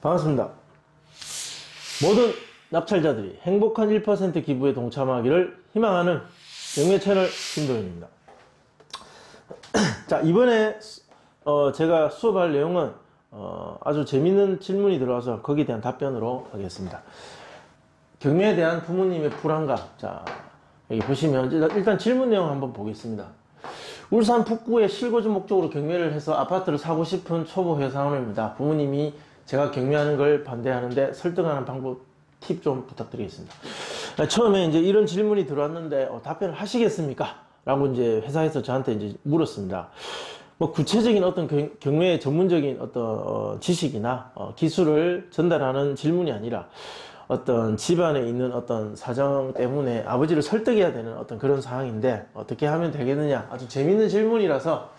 반갑습니다. 모든 낙찰자들이 행복한 1% 기부에 동참하기를 희망하는 경매 채널 김도현입니다. 자, 이번에 제가 수업할 내용은 아주 재밌는 질문이 들어와서 거기에 대한 답변으로 하겠습니다. 경매에 대한 부모님의 불안감. 자, 여기 보시면 일단 질문 내용 한번 보겠습니다. 울산 북구에 실거주 목적으로 경매를 해서 아파트를 사고 싶은 초보 회사원입니다. 부모님이 제가 경매하는 걸 반대하는데 설득하는 방법 팁 좀 부탁드리겠습니다. 처음에 이제 이런 질문이 들어왔는데 답변을 하시겠습니까? 라고 이제 회사에서 저한테 이제 물었습니다. 뭐 구체적인 어떤 경매 전문적인 어떤 지식이나 기술을 전달하는 질문이 아니라 어떤 집안에 있는 어떤 사정 때문에 아버지를 설득해야 되는 어떤 그런 상황인데 어떻게 하면 되겠느냐. 아주 재밌는 질문이라서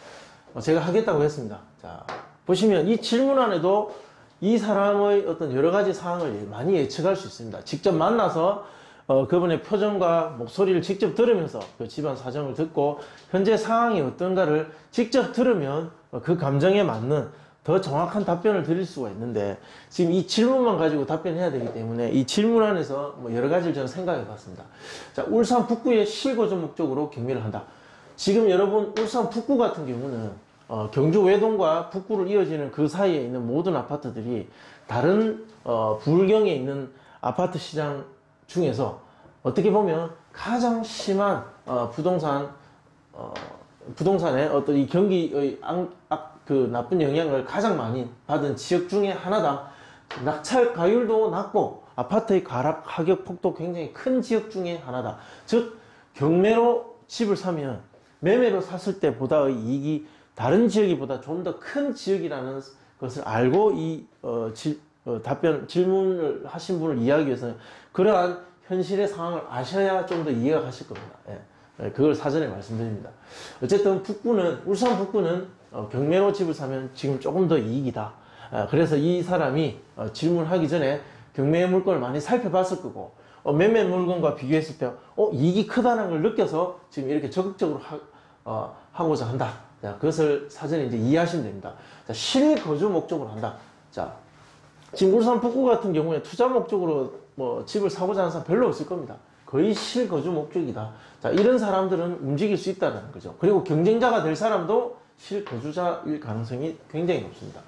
제가 하겠다고 했습니다. 자, 보시면 이 질문 안에도 이 사람의 어떤 여러 가지 상황을 많이 예측할 수 있습니다. 직접 만나서 그분의 표정과 목소리를 직접 들으면서 그 집안 사정을 듣고 현재 상황이 어떤가를 직접 들으면 그 감정에 맞는 더 정확한 답변을 드릴 수가 있는데 지금 이 질문만 가지고 답변해야 되기 때문에 이 질문 안에서 뭐 여러 가지를 저는 생각해 봤습니다. 자, 울산 북구에 실거주 목적으로 경매를 한다. 지금 여러분 울산 북구 같은 경우는 경주 외동과 북구를 이어지는 그 사이에 있는 모든 아파트들이 다른 부울경에 있는 아파트 시장 중에서 어떻게 보면 가장 심한 부동산의 어떤 이 경기의 그 나쁜 영향을 가장 많이 받은 지역 중에 하나다. 낙찰 가율도 낮고 아파트의 가격 폭도 굉장히 큰 지역 중에 하나다. 즉 경매로 집을 사면 매매로 샀을 때보다의 이익이 다른 지역보다 좀 더 큰 지역이라는 것을 알고 이 질문을 하신 분을 이해하기 위해서는 그러한 현실의 상황을 아셔야 좀 더 이해가 가실 겁니다. 예. 그걸 사전에 말씀드립니다. 어쨌든 울산 북구는 경매로 집을 사면 지금 조금 더 이익이다. 그래서 이 사람이 질문하기 전에 경매 물건을 많이 살펴봤을 거고 매매 물건과 비교했을 때 이익이 크다는 걸 느껴서 지금 이렇게 적극적으로 하고자 한다. 자, 그것을 사전에 이제 이해하시면 됩니다. 자, 실거주 목적으로 한다. 자, 지금 울산 북구 같은 경우에 투자 목적으로 뭐 집을 사고자 하는 사람 별로 없을 겁니다. 거의 실거주 목적이다. 자, 이런 사람들은 움직일 수 있다는 거죠. 그리고 경쟁자가 될 사람도 실거주자일 가능성이 굉장히 높습니다.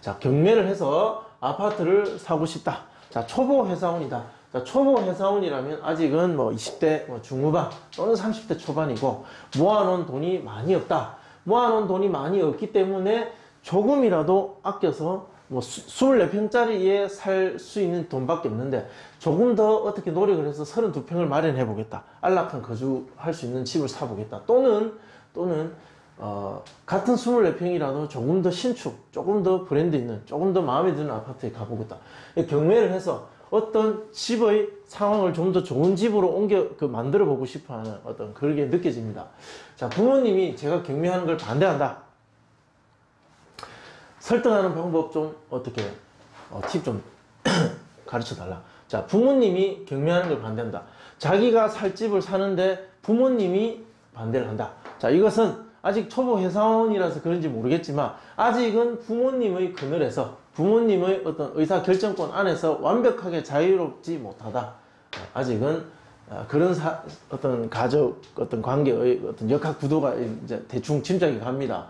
자, 경매를 해서 아파트를 사고 싶다. 자, 초보 회사원이다. 자, 초보 회사원이라면 아직은 뭐 20대 중후반 또는 30대 초반이고 모아놓은 돈이 많이 없다. 모아놓은 돈이 많이 없기 때문에 조금이라도 아껴서 뭐 24평짜리에 살 수 있는 돈밖에 없는데 조금 더 어떻게 노력을 해서 32평을 마련해 보겠다. 안락한 거주할 수 있는 집을 사 보겠다. 또는 같은 24평이라도 조금 더 신축, 조금 더 브랜드 있는, 조금 더 마음에 드는 아파트에 가보겠다. 경매를 해서 어떤 집의 상황을 좀 더 좋은 집으로 만들어 보고 싶어 하는 어떤 그게 느껴집니다. 자, 부모님이 제가 경매하는 걸 반대한다. 설득하는 방법 좀 어떻게, 팁 좀 가르쳐 달라. 자, 부모님이 경매하는 걸 반대한다. 자기가 살 집을 사는데 부모님이 반대를 한다. 자, 이것은 아직 초보 회사원이라서 그런지 모르겠지만 아직은 부모님의 그늘에서 부모님의 어떤 의사 결정권 안에서 완벽하게 자유롭지 못하다. 아직은 그런 어떤 가족 어떤 관계의 어떤 역학 구도가 이제 대충 짐작이 갑니다.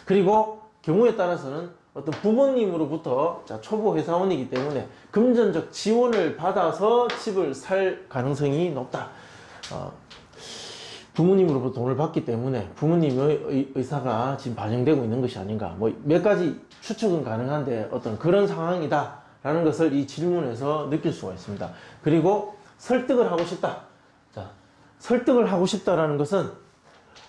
그리고 경우에 따라서는 어떤 부모님으로부터 초보 회사원이기 때문에 금전적 지원을 받아서 집을 살 가능성이 높다. 부모님으로부터 돈을 받기 때문에 부모님의 의사가 지금 반영되고 있는 것이 아닌가. 뭐 몇 가지 추측은 가능한데 어떤 그런 상황이다 라는 것을 이 질문에서 느낄 수가 있습니다. 그리고 설득을 하고 싶다. 자, 설득을 하고 싶다라는 것은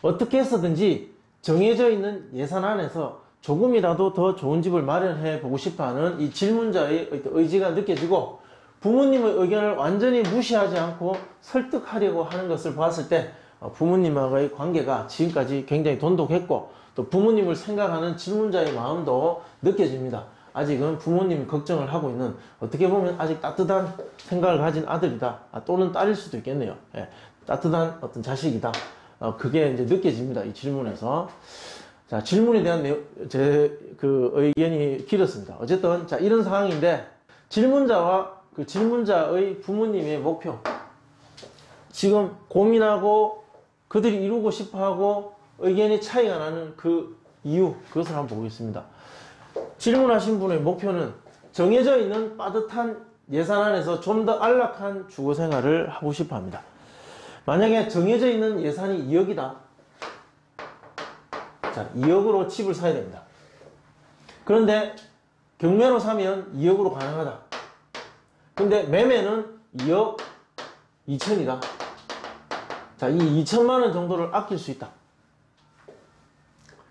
어떻게 해서든지 정해져 있는 예산 안에서 조금이라도 더 좋은 집을 마련해 보고 싶어 하는 이 질문자의 의지가 느껴지고 부모님의 의견을 완전히 무시하지 않고 설득하려고 하는 것을 봤을 때 부모님과의 관계가 지금까지 굉장히 돈독했고 또 부모님을 생각하는 질문자의 마음도 느껴집니다. 아직은 부모님이 걱정을 하고 있는 어떻게 보면 아직 따뜻한 생각을 가진 아들이다 또는 딸일 수도 있겠네요. 예, 따뜻한 어떤 자식이다. 그게 이제 느껴집니다. 이 질문에서. 자, 질문에 대한 제 그 의견이 길었습니다. 어쨌든, 자, 이런 상황인데, 질문자와 그 질문자의 부모님의 목표. 지금 고민하고 그들이 이루고 싶어 하고 의견이 차이가 나는 그 이유, 그것을 한번 보겠습니다. 질문하신 분의 목표는 정해져 있는 빠듯한 예산 안에서 좀 더 안락한 주거 생활을 하고 싶어 합니다. 만약에 정해져 있는 예산이 2억이다. 자, 2억으로 집을 사야 됩니다. 그런데 경매로 사면 2억으로 가능하다. 근데 매매는 2억 2천이다. 자, 이 2천만 원 정도를 아낄 수 있다.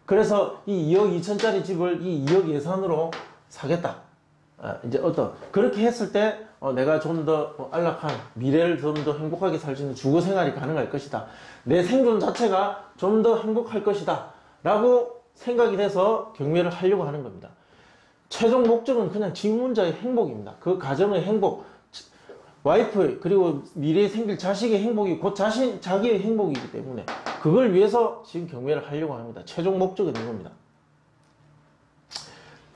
그래서 이 2억 2천짜리 집을 이 2억 예산으로 사겠다. 이제 그렇게 했을 때 내가 좀 더 안락한 미래를 좀 더 행복하게 살 수 있는 주거 생활이 가능할 것이다. 내 생존 자체가 좀 더 행복할 것이다. 라고 생각이 돼서 경매를 하려고 하는 겁니다. 최종 목적은 그냥 질문자의 행복입니다. 그 가정의 행복, 와이프 그리고 미래에 생길 자식의 행복이 곧 자기의 행복이기 때문에 그걸 위해서 지금 경매를 하려고 합니다. 최종 목적은 이겁니다.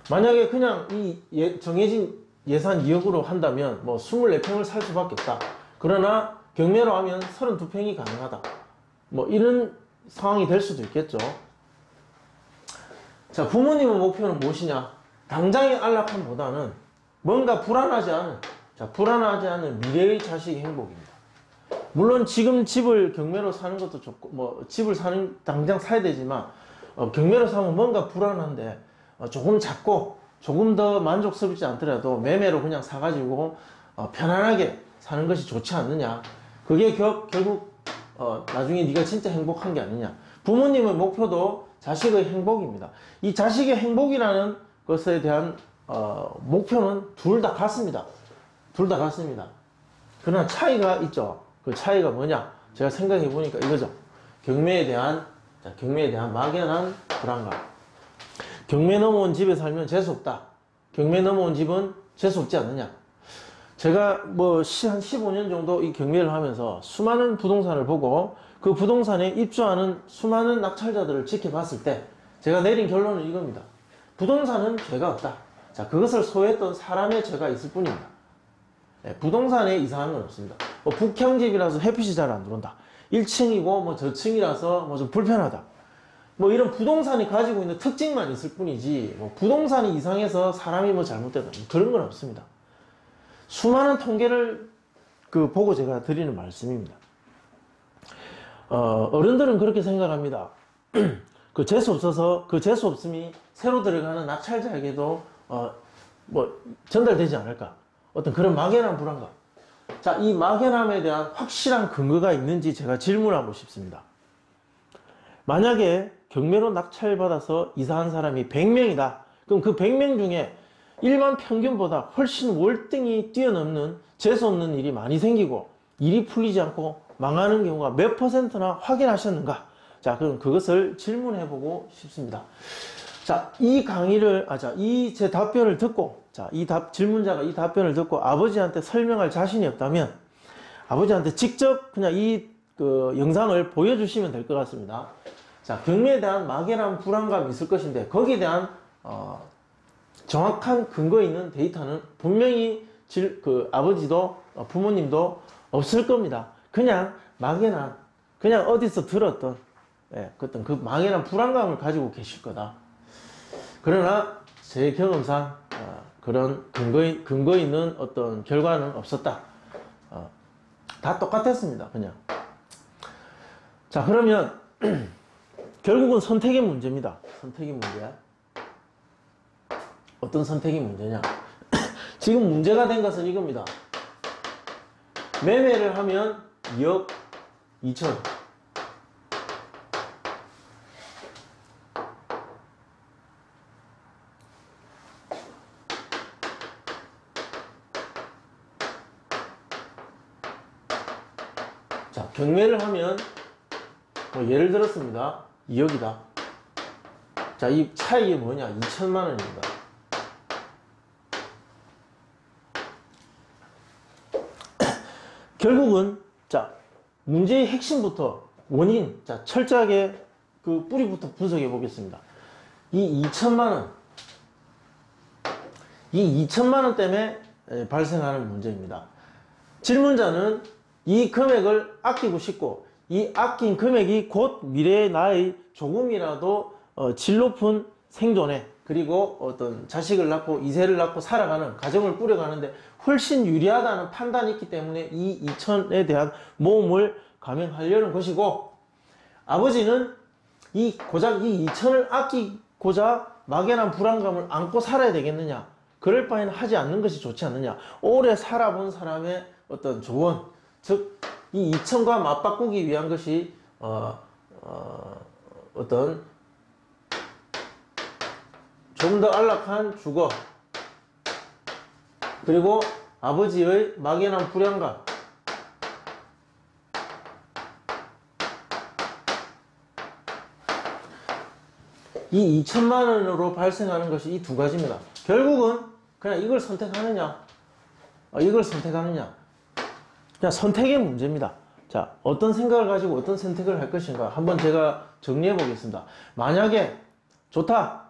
만약에 그냥 이 정해진 예산 2억으로 한다면 뭐 24평을 살 수밖에 없다. 그러나 경매로 하면 32평이 가능하다. 뭐 이런 상황이 될 수도 있겠죠. 자, 부모님의 목표는 무엇이냐? 당장의 안락함보다는 뭔가 불안하지 않은 미래의 자식의 행복입니다. 물론 지금 집을 경매로 사는 것도 좋고, 뭐 집을 당장 사야 되지만 경매로 사면 뭔가 불안한데 조금 작고 조금 더 만족스럽지 않더라도 매매로 그냥 사가지고 편안하게 사는 것이 좋지 않느냐. 그게 결국 나중에 네가 진짜 행복한 게 아니냐. 부모님의 목표도 자식의 행복입니다. 이 자식의 행복이라는 것에 대한 목표는 둘 다 같습니다. 둘 다 같습니다. 그러나 차이가 있죠. 그 차이가 뭐냐? 제가 생각해 보니까 이거죠. 경매에 대한 막연한 불안감. 경매 넘어온 집에 살면 재수없다. 경매 넘어온 집은 재수없지 않느냐. 제가 뭐 한 15년 정도 이 경매를 하면서 수많은 부동산을 보고 그 부동산에 입주하는 수많은 낙찰자들을 지켜봤을 때 제가 내린 결론은 이겁니다. 부동산은 죄가 없다. 자, 그것을 소유했던 사람의 죄가 있을 뿐입니다. 네, 부동산에 이상한 건 없습니다. 뭐 북형집이라서 햇빛이 잘 안 들어온다. 1층이고 뭐 저층이라서 뭐 좀 불편하다. 뭐 이런 부동산이 가지고 있는 특징만 있을 뿐이지 뭐 부동산이 이상해서 사람이 뭐 잘못되다 그런 건 없습니다. 수많은 통계를 보고 제가 드리는 말씀입니다. 어른들은 그렇게 생각합니다. 그 재수 없어서 그 재수 없음이 새로 들어가는 낙찰자에게도 뭐 전달되지 않을까. 어떤 그런 막연한 불안감. 자, 이 막연함에 대한 확실한 근거가 있는지 제가 질문하고 싶습니다. 만약에 경매로 낙찰받아서 이사한 사람이 100명이다. 그럼 그 100명 중에 일반 평균보다 훨씬 월등히 뛰어넘는 재수없는 일이 많이 생기고 일이 풀리지 않고 망하는 경우가 몇 %나 확인하셨는가? 자, 그럼 그것을 질문해보고 싶습니다. 자, 이 강의를, 제 답변을 듣고, 질문자가 이 답변을 듣고 아버지한테 설명할 자신이 없다면 아버지한테 직접 그냥 영상을 보여주시면 될 것 같습니다. 자, 경매에 대한 막연한 불안감이 있을 것인데 거기에 대한 정확한 근거 있는 데이터는 분명히 아버지도 부모님도 없을 겁니다. 그냥 막연한, 그냥 어디서 들었던 그 막연한 불안감을 가지고 계실 거다. 그러나 제 경험상 그런 근거 있는 어떤 결과는 없었다. 다 똑같았습니다. 그냥. 자, 그러면 결국은 선택의 문제입니다. 선택의 문제야. 어떤 선택이 문제냐? 지금 문제가 된 것은 이겁니다. 매매를 하면 2억 2천. 자, 경매를 하면 뭐 예를 들었습니다. 2억이다. 자, 이 차익이 뭐냐? 2천만 원입니다. 문제의 핵심부터 원인, 자, 철저하게 그 뿌리부터 분석해 보겠습니다. 이 2천만 원, 이 2천만 원 때문에 발생하는 문제입니다. 질문자는 이 금액을 아끼고 싶고, 이 아낀 금액이 곧 미래의 나의 조금이라도 질 높은 생존에, 그리고 어떤 자식을 낳고 이세를 낳고 살아가는 가정을 꾸려가는데 훨씬 유리하다는 판단이 있기 때문에 이 2천에 대한 모험을 감행하려는 것이고, 아버지는 고작 이 2천을 아끼고자 막연한 불안감을 안고 살아야 되겠느냐, 그럴 바에는 하지 않는 것이 좋지 않느냐, 오래 살아본 사람의 어떤 조언, 즉 이 2천과 맞바꾸기 위한 것이 어떤 좀 더 안락한 주거, 그리고 아버지의 막연한 불안감, 이 2천만 원으로 발생하는 것이 이 두 가지입니다. 결국은 그냥 이걸 선택하느냐, 이걸 선택하느냐, 그냥 선택의 문제입니다. 자, 어떤 생각을 가지고 어떤 선택을 할 것인가 한번 제가 정리해 보겠습니다. 만약에 좋다,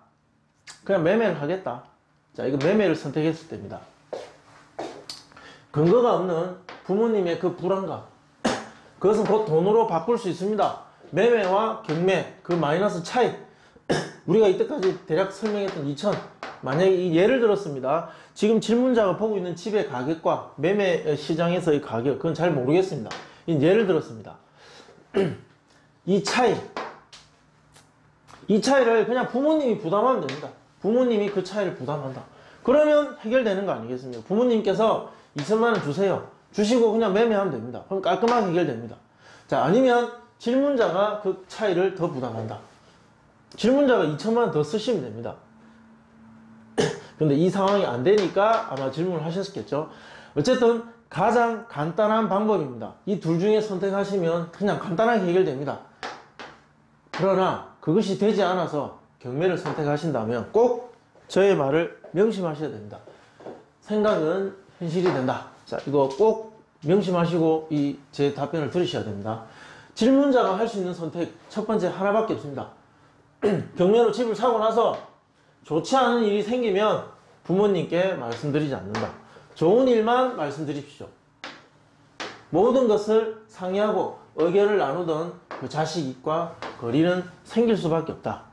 그냥 매매를 하겠다. 자, 이거 매매를 선택했을 때입니다. 근거가 없는 부모님의 그 불안감, 그것은 곧 돈으로 바꿀 수 있습니다. 매매와 경매, 그 마이너스 차이, 우리가 이때까지 대략 설명했던 2천, 만약에 예를 들었습니다. 지금 질문자가 보고 있는 집의 가격과 매매 시장에서의 가격, 그건 잘 모르겠습니다. 예를 들었습니다. 이 차이를 그냥 부모님이 부담하면 됩니다. 부모님이 그 차이를 부담한다. 그러면 해결되는 거 아니겠습니까? 부모님께서 2천만 원 주세요. 주시고 그냥 매매하면 됩니다. 그럼 깔끔하게 해결됩니다. 자, 아니면 질문자가 그 차이를 더 부담한다. 질문자가 2천만 원 더 쓰시면 됩니다. 근데 이 상황이 안 되니까 아마 질문을 하셨겠죠. 어쨌든 가장 간단한 방법입니다. 이 둘 중에 선택하시면 그냥 간단하게 해결됩니다. 그러나 그것이 되지 않아서 경매를 선택하신다면 꼭 저의 말을 명심하셔야 됩니다. 생각은 현실이 된다. 자, 이거 꼭 명심하시고 제 답변을 들으셔야 됩니다. 질문자가 할 수 있는 선택 첫 번째 하나밖에 없습니다. 경매로 집을 사고 나서 좋지 않은 일이 생기면 부모님께 말씀드리지 않는다. 좋은 일만 말씀드립시오. 모든 것을 상의하고 의견을 나누던 그 자식과 거리는 생길 수밖에 없다.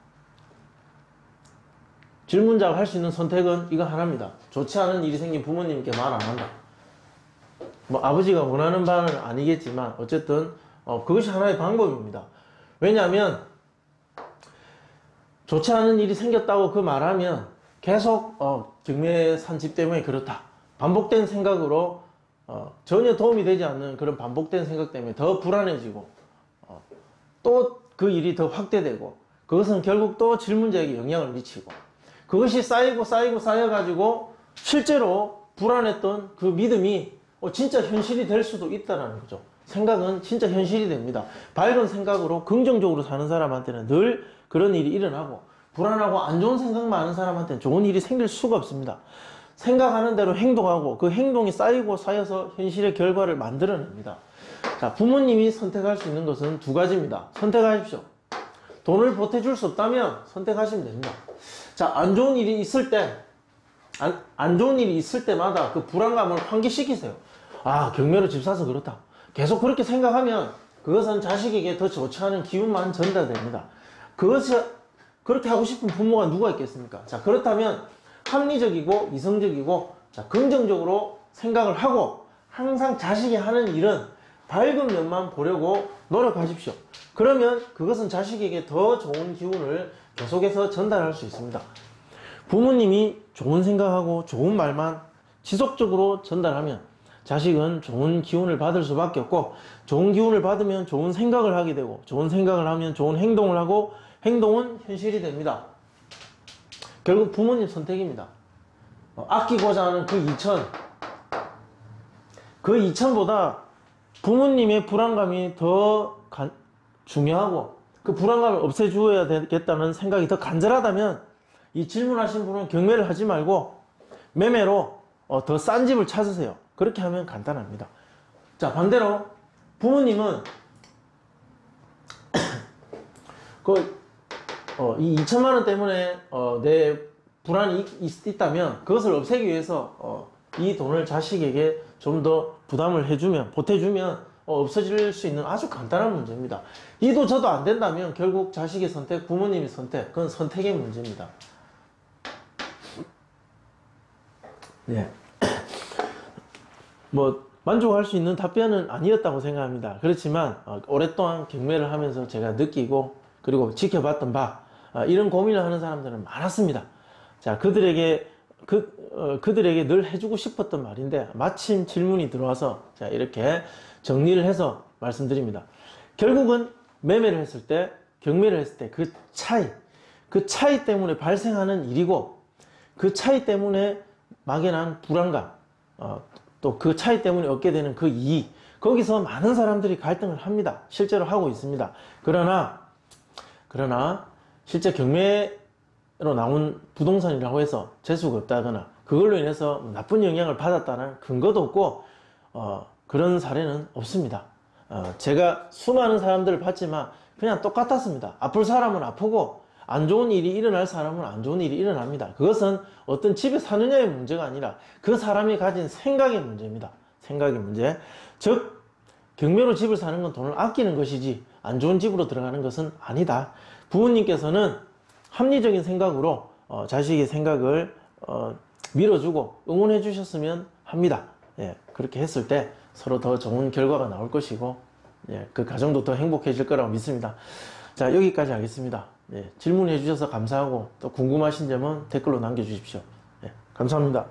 질문자가 할 수 있는 선택은 이거 하나입니다. 좋지 않은 일이 생긴 부모님께 말 안 한다. 뭐 아버지가 원하는 바는 아니겠지만 어쨌든 그것이 하나의 방법입니다. 왜냐하면 좋지 않은 일이 생겼다고 그 말하면 계속 경매 산 집 때문에 그렇다, 반복된 생각으로 전혀 도움이 되지 않는 그런 반복된 생각 때문에 더 불안해지고 또 그 일이 더 확대되고, 그것은 결국 또 질문자에게 영향을 미치고, 그것이 쌓여가지고 실제로 불안했던 그 믿음이 진짜 현실이 될 수도 있다는 거죠. 생각은 진짜 현실이 됩니다. 밝은 생각으로 긍정적으로 사는 사람한테는 늘 그런 일이 일어나고, 불안하고 안 좋은 생각 많은 사람한테는 좋은 일이 생길 수가 없습니다. 생각하는 대로 행동하고 그 행동이 쌓여서 현실의 결과를 만들어냅니다. 자, 부모님이 선택할 수 있는 것은 두 가지입니다. 선택하십시오. 돈을 보태줄 수 없다면 선택하시면 됩니다. 자, 안 좋은 일이 있을 때마다 그 불안감을 환기시키세요. 아, 경매로 집 사서 그렇다. 계속 그렇게 생각하면 그것은 자식에게 더 좋지 않은 기운만 전달됩니다. 그렇게 하고 싶은 부모가 누가 있겠습니까? 자, 그렇다면 합리적이고 이성적이고, 자, 긍정적으로 생각을 하고 항상 자식이 하는 일은 밝은 면만 보려고 노력하십시오. 그러면 그것은 자식에게 더 좋은 기운을 계속해서 전달할 수 있습니다. 부모님이 좋은 생각하고 좋은 말만 지속적으로 전달하면 자식은 좋은 기운을 받을 수밖에 없고, 좋은 기운을 받으면 좋은 생각을 하게 되고, 좋은 생각을 하면 좋은 행동을 하고, 행동은 현실이 됩니다. 결국 부모님 선택입니다. 아끼고자 하는 그 2천, 그 2천보다 부모님의 불안감이 더 중요하고, 그 불안감을 없애주어야 되겠다는 생각이 더 간절하다면 이 질문하신 분은 경매를 하지 말고 매매로 더 싼 집을 찾으세요. 그렇게 하면 간단합니다. 자, 반대로 부모님은 이 2천만 원 때문에 내 불안이 있다면 그것을 없애기 위해서 이 돈을 자식에게 좀 더 부담을 해주면, 보태주면 없어질 수 있는 아주 간단한 문제입니다. 이도 저도 안 된다면 결국 자식의 선택, 부모님의 선택, 그건 선택의 문제입니다. 네. 뭐 만족할 수 있는 답변은 아니었다고 생각합니다. 그렇지만 오랫동안 경매를 하면서 제가 느끼고 그리고 지켜봤던 바 이런 고민을 하는 사람들은 많았습니다. 자, 그들에게 늘 해주고 싶었던 말인데 마침 질문이 들어와서 자, 이렇게 정리를 해서 말씀드립니다. 결국은 매매를 했을 때, 경매를 했을 때 그 차이 때문에 발생하는 일이고, 그 차이 때문에 막연한 불안감, 또 그 차이 때문에 얻게 되는 그 이익, 거기서 많은 사람들이 갈등을 합니다. 실제로 하고 있습니다. 그러나 실제 경매로 나온 부동산이라고 해서 재수가 없다거나 그걸로 인해서 나쁜 영향을 받았다는 근거도 없고 그런 사례는 없습니다. 제가 수많은 사람들을 봤지만 그냥 똑같았습니다. 아플 사람은 아프고 안 좋은 일이 일어날 사람은 안 좋은 일이 일어납니다. 그것은 어떤 집에 사느냐의 문제가 아니라 그 사람이 가진 생각의 문제입니다. 생각의 문제. 즉 경매로 집을 사는 건 돈을 아끼는 것이지 안 좋은 집으로 들어가는 것은 아니다. 부모님께서는 합리적인 생각으로 자식의 생각을 밀어주고 응원해 주셨으면 합니다. 예, 그렇게 했을 때 서로 더 좋은 결과가 나올 것이고 그 가정도 더 행복해질 거라고 믿습니다. 자, 여기까지 하겠습니다. 질문해 주셔서 감사하고 또 궁금하신 점은 댓글로 남겨주십시오. 감사합니다.